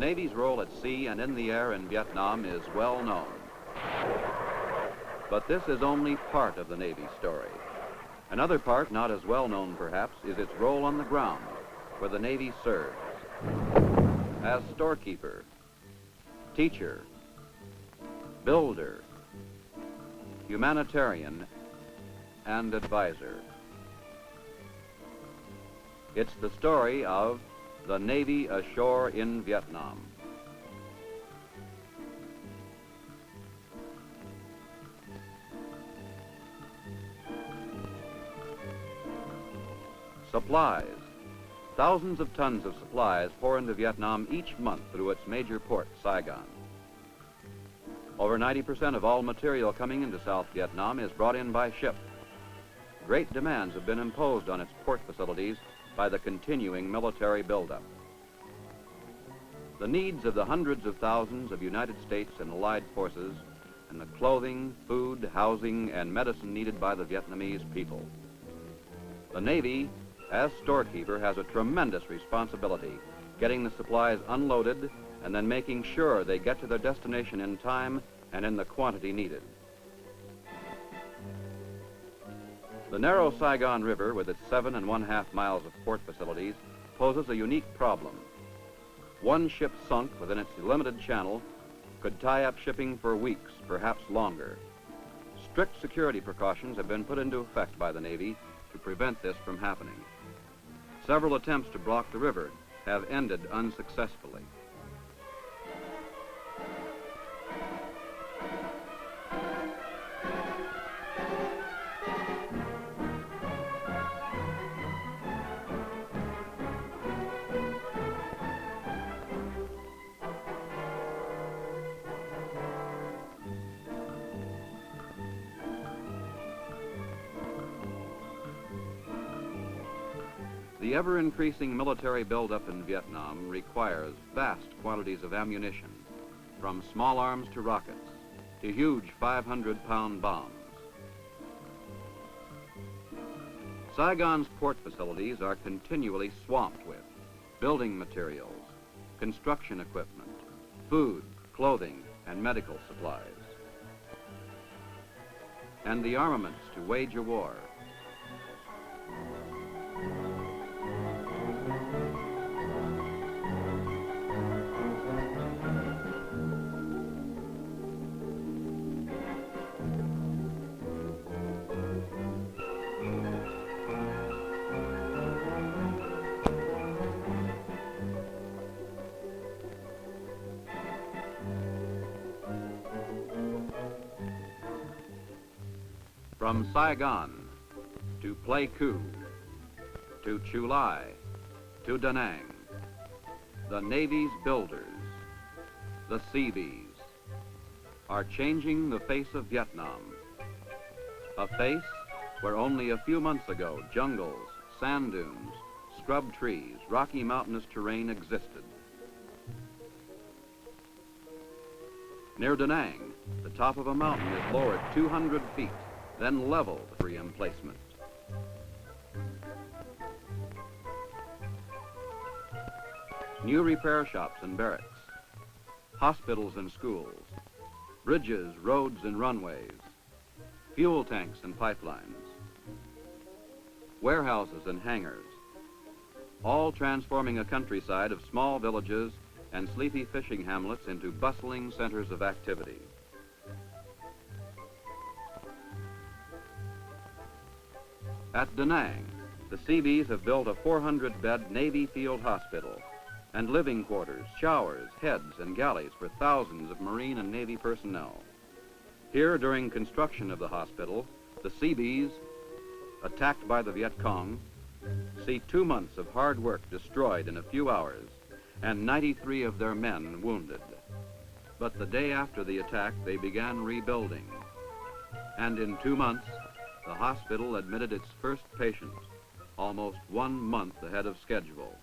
Navy's role at sea and in the air in Vietnam is well known. But this is only part of the Navy's story. Another part, not as well known perhaps, is its role on the ground, where the Navy serves as storekeeper, teacher, builder, humanitarian, and advisor. It's the story of the Navy ashore in Vietnam. Supplies. Thousands of tons of supplies pour into Vietnam each month through its major port, Saigon. Over 90% of all material coming into South Vietnam is brought in by ship. Great demands have been imposed on its port facilities by the continuing military buildup. The needs of the hundreds of thousands of United States and allied forces, and the clothing, food, housing, and medicine needed by the Vietnamese people. The Navy, as storekeeper, has a tremendous responsibility, getting the supplies unloaded and then making sure they get to their destination in time and in the quantity needed. The narrow Saigon River, with its 7½ miles of port facilities, poses a unique problem. One ship sunk within its limited channel could tie up shipping for weeks, perhaps longer. Strict security precautions have been put into effect by the Navy to prevent this from happening. Several attempts to block the river have ended unsuccessfully. The ever-increasing military buildup in Vietnam requires vast quantities of ammunition, from small arms to rockets, to huge 500-pound bombs. Saigon's port facilities are continually swamped with building materials, construction equipment, food, clothing, and medical supplies, and the armaments to wage a war. From Saigon to Pleiku, to Chu Lai, to Da Nang, the Navy's builders, the Seabees, are changing the face of Vietnam. A face where only a few months ago jungles, sand dunes, scrub trees, rocky mountainous terrain existed. Near Da Nang, the top of a mountain is lowered 200 feet, then leveled for emplacement. New repair shops and barracks, hospitals and schools, bridges, roads and runways, fuel tanks and pipelines, warehouses and hangars, all transforming a countryside of small villages and sleepy fishing hamlets into bustling centers of activity. At Da Nang, the Seabees have built a 400-bed Navy field hospital and living quarters, showers, heads, and galleys for thousands of Marine and Navy personnel. Here, during construction of the hospital, the Seabees, attacked by the Viet Cong, see 2 months of hard work destroyed in a few hours and 93 of their men wounded. But the day after the attack, they began rebuilding. And in 2 months, the hospital admitted its first patient, almost 1 month ahead of schedule.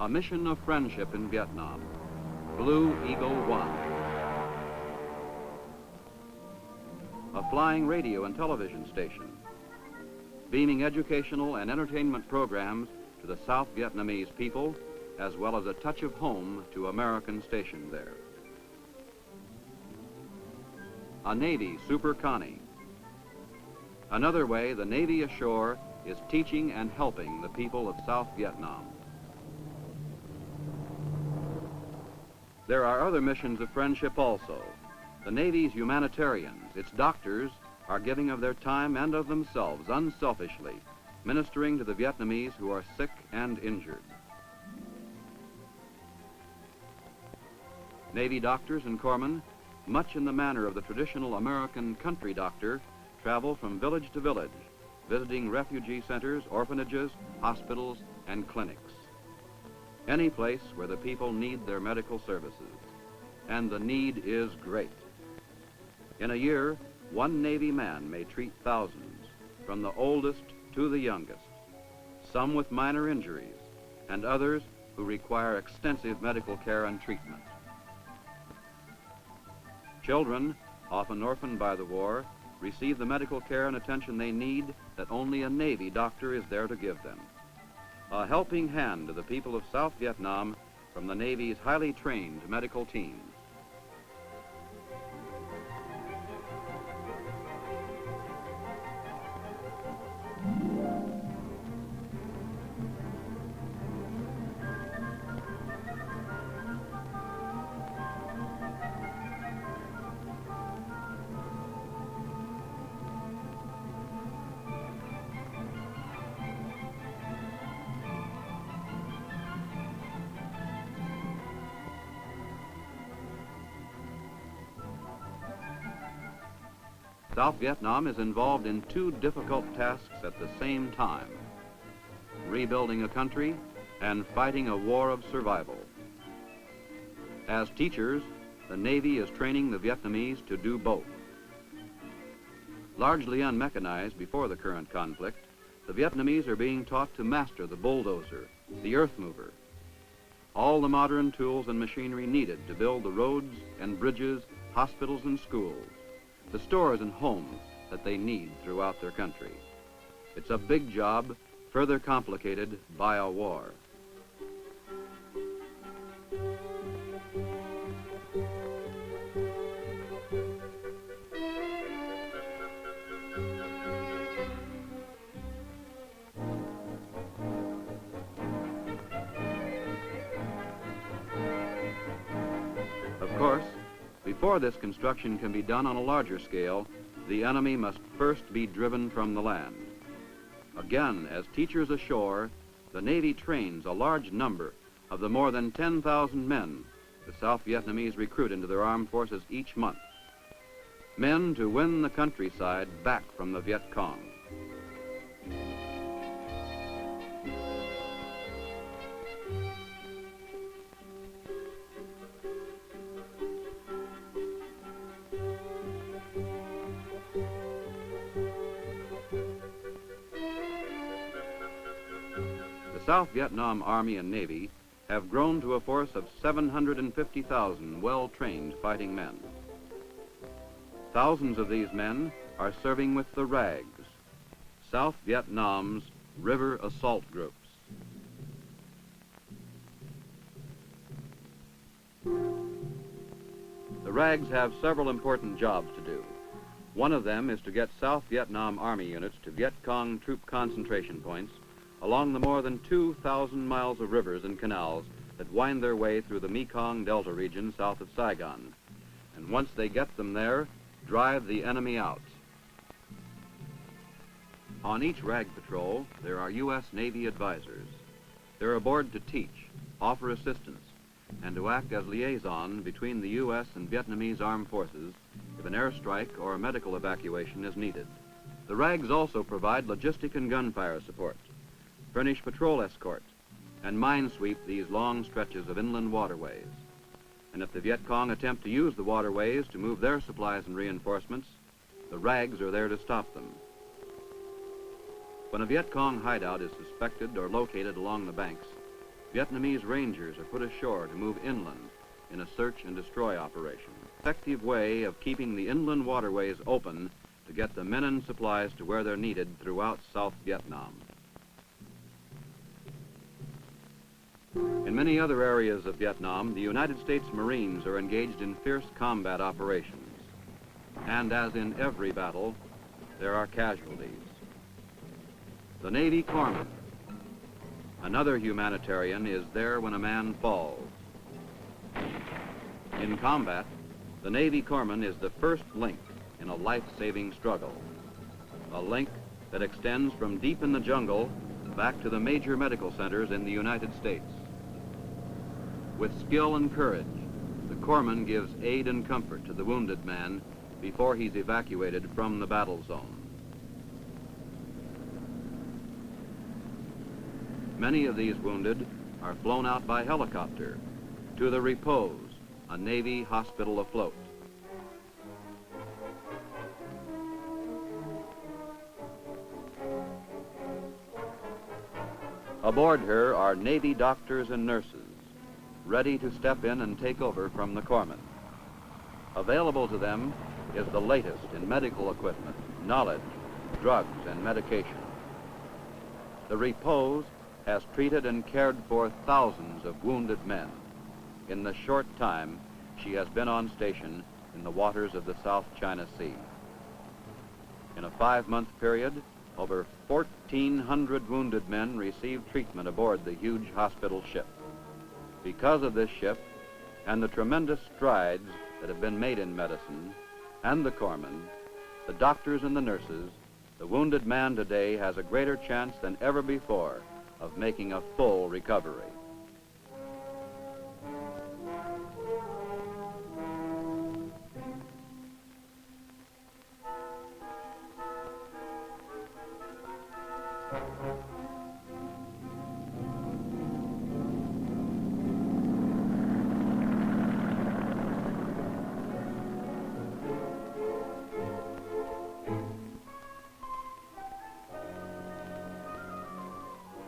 A mission of friendship in Vietnam, Blue Eagle 1. A flying radio and television station, beaming educational and entertainment programs to the South Vietnamese people as well as a touch of home to Americans stationed there. A Navy Super Connie. Another way the Navy ashore is teaching and helping the people of South Vietnam. There are other missions of friendship also. The Navy's humanitarians, its doctors, are giving of their time and of themselves unselfishly, ministering to the Vietnamese who are sick and injured. Navy doctors and corpsmen, much in the manner of the traditional American country doctor, travel from village to village, visiting refugee centers, orphanages, hospitals, and clinics. Any place where the people need their medical services. And the need is great. In a year, one Navy man may treat thousands, from the oldest to the youngest, some with minor injuries, and others who require extensive medical care and treatment. Children, often orphaned by the war, receive the medical care and attention they need that only a Navy doctor is there to give them. A helping hand to the people of South Vietnam from the Navy's highly trained medical teams. South Vietnam is involved in two difficult tasks at the same time: rebuilding a country and fighting a war of survival. As teachers, the Navy is training the Vietnamese to do both. Largely unmechanized before the current conflict, the Vietnamese are being taught to master the bulldozer, the earth mover, all the modern tools and machinery needed to build the roads and bridges, hospitals and schools, the stores and homes that they need throughout their country. It's a big job, further complicated by a war. Of course, before this construction can be done on a larger scale, the enemy must first be driven from the land. Again, as teachers ashore, the Navy trains a large number of the more than 10,000 men the South Vietnamese recruit into their armed forces each month. Men to win the countryside back from the Viet Cong. The South Vietnam Army and Navy have grown to a force of 750,000 well-trained fighting men. Thousands of these men are serving with the RAGs, South Vietnam's river assault groups. The RAGs have several important jobs to do. One of them is to get South Vietnam Army units to Viet Cong troop concentration points along the more than 2,000 miles of rivers and canals that wind their way through the Mekong Delta region south of Saigon. And once they get them there, drive the enemy out. On each RAG patrol, there are U.S. Navy advisors. They're aboard to teach, offer assistance, and to act as liaison between the U.S. and Vietnamese armed forces if an airstrike or a medical evacuation is needed. The RAGs also provide logistic and gunfire support, furnish patrol escort, and minesweep these long stretches of inland waterways. And if the Viet Cong attempt to use the waterways to move their supplies and reinforcements, the RAGs are there to stop them. When a Viet Cong hideout is suspected or located along the banks, Vietnamese rangers are put ashore to move inland in a search and destroy operation. An effective way of keeping the inland waterways open to get the men and supplies to where they're needed throughout South Vietnam. In many other areas of Vietnam, the United States Marines are engaged in fierce combat operations. And as in every battle, there are casualties. The Navy Corpsman, another humanitarian, is there when a man falls. In combat, the Navy Corpsman is the first link in a life-saving struggle, a link that extends from deep in the jungle back to the major medical centers in the United States. With skill and courage, the corpsman gives aid and comfort to the wounded man before he's evacuated from the battle zone. Many of these wounded are flown out by helicopter to the Repose, a Navy hospital afloat. Aboard her are Navy doctors and nurses, ready to step in and take over from the corpsman. Available to them is the latest in medical equipment, knowledge, drugs, and medication. The Repose has treated and cared for thousands of wounded men in the short time she has been on station in the waters of the South China Sea. In a 5-month period, over 1,400 wounded men received treatment aboard the huge hospital ship. Because of this ship and the tremendous strides that have been made in medicine and the corpsmen, the doctors and the nurses, the wounded man today has a greater chance than ever before of making a full recovery.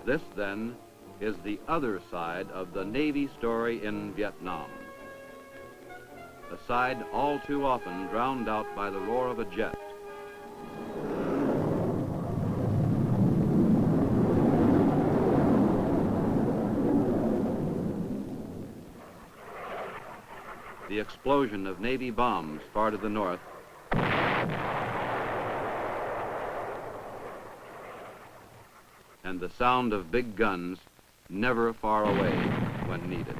This, then, is the other side of the Navy story in Vietnam. A side all too often drowned out by the roar of a jet. The explosion of Navy bombs far to the north, and the sound of big guns never far away when needed.